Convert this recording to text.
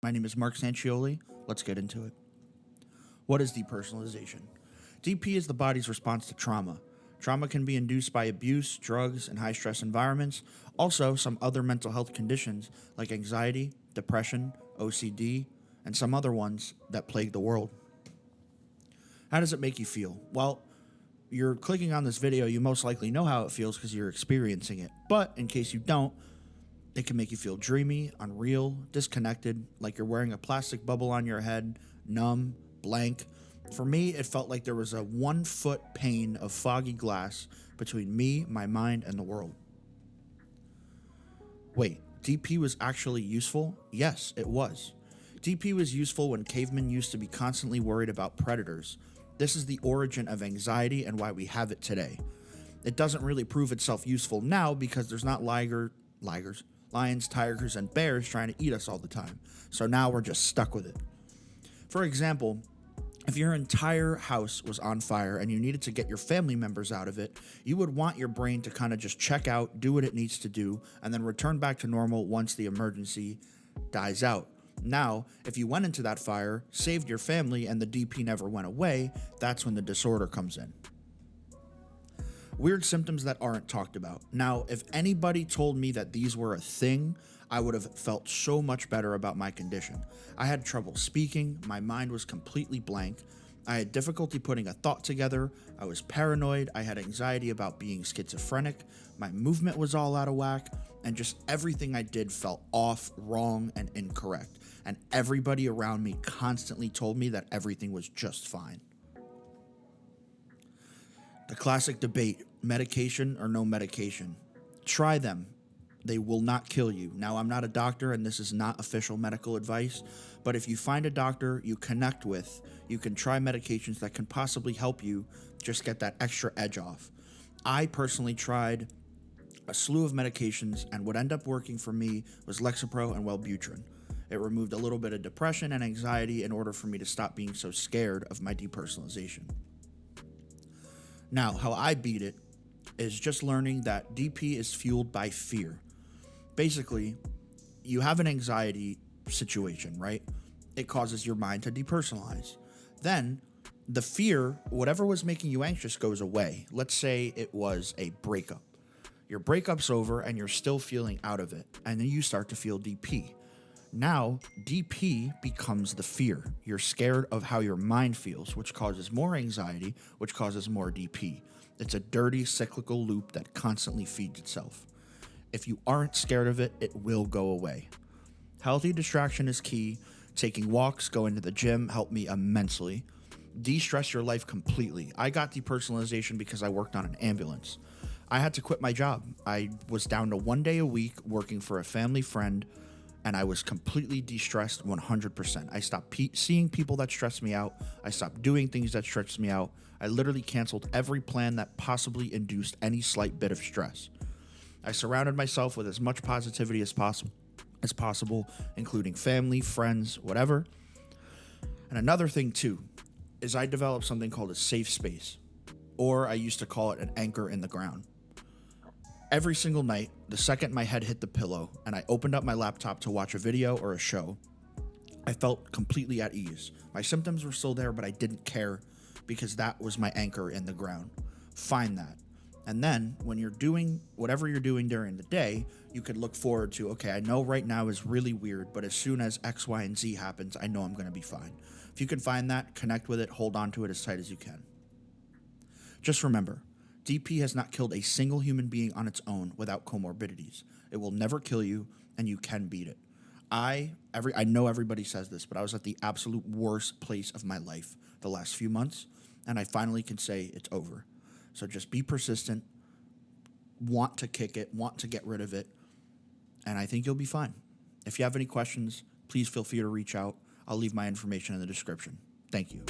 My name is Mark Sancioli. Let's get into it. What is depersonalization? DP is the body's response to trauma. Trauma can be induced by abuse, drugs, and high stress environments. Also, some other mental health conditions like anxiety, depression, OCD, and some other ones that plague the world. How does it make you feel? Well, you're clicking on this video, you most likely know how it feels because you're experiencing it. But in case you don't, it can make you feel dreamy, unreal, disconnected, like you're wearing a plastic bubble on your head, numb, blank. For me, it felt like there was a 1 foot pane of foggy glass between me, my mind, and the world. Wait, DP was actually useful? Yes, it was. DP was useful when cavemen used to be constantly worried about predators. This is the origin of anxiety and why we have it today. It doesn't really prove itself useful now because there's not lions, tigers, and bears trying to eat us all the time. So now we're just stuck with it. For example, if your entire house was on fire and you needed to get your family members out of it, you would want your brain to kind of just check out, do what it needs to do, and then return back to normal once the emergency dies out. Now, if you went into that fire, saved your family, and the DP never went away, that's when the disorder comes in. Weird symptoms that aren't talked about. Now, if anybody told me that these were a thing, I would have felt so much better about my condition. I had trouble speaking, my mind was completely blank, I had difficulty putting a thought together, I was paranoid, I had anxiety about being schizophrenic, my movement was all out of whack, and just everything I did felt off, wrong, and incorrect. And everybody around me constantly told me that everything was just fine. The classic debate, medication or no medication. Try them. They will not kill you. Now, I'm not a doctor and this is not official medical advice, but if you find a doctor you connect with, you can try medications that can possibly help you just get that extra edge off. I personally tried a slew of medications, and what ended up working for me was Lexapro and Wellbutrin. It removed a little bit of depression and anxiety in order for me to stop being so scared of my depersonalization. Now, how I beat it is just learning that DP is fueled by fear. Basically, you have an anxiety situation, right? It causes your mind to depersonalize. Then, the fear, whatever was making you anxious, goes away. Let's say it was a breakup. Your breakup's over and you're still feeling out of it, and then you start to feel DP. Now, DP becomes the fear. You're scared of how your mind feels, which causes more anxiety, which causes more DP. It's a dirty cyclical loop that constantly feeds itself. If you aren't scared of it, it will go away. Healthy distraction is key. Taking walks, going to the gym helped me immensely. De-stress your life completely. I got depersonalization because I worked on an ambulance. I had to quit my job. I was down to 1 day a week working for a family friend, and I was completely de-stressed 100%. I stopped seeing people that stressed me out. I stopped doing things that stressed me out. I literally canceled every plan that possibly induced any slight bit of stress. I surrounded myself with as much positivity as possible, including family, friends, whatever. And another thing too is I developed something called a safe space, or I used to call it an anchor in the ground. Every single night, the second my head hit the pillow and I opened up my laptop to watch a video or a show, I felt completely at ease. My symptoms were still there, but I didn't care because that was my anchor in the ground. Find that. And then when you're doing whatever you're doing during the day, you could look forward to, okay, I know right now is really weird, but as soon as X, Y, and Z happens, I know I'm going to be fine. If you can find that, connect with it, hold on to it as tight as you can. Just remember, DP has not killed a single human being on its own without comorbidities. It will never kill you, and you can beat it. I know everybody says this, but I was at the absolute worst place of my life the last few months, and I finally can say it's over. So just be persistent, want to kick it, want to get rid of it, and I think you'll be fine. If you have any questions, please feel free to reach out. I'll leave my information in the description. Thank you.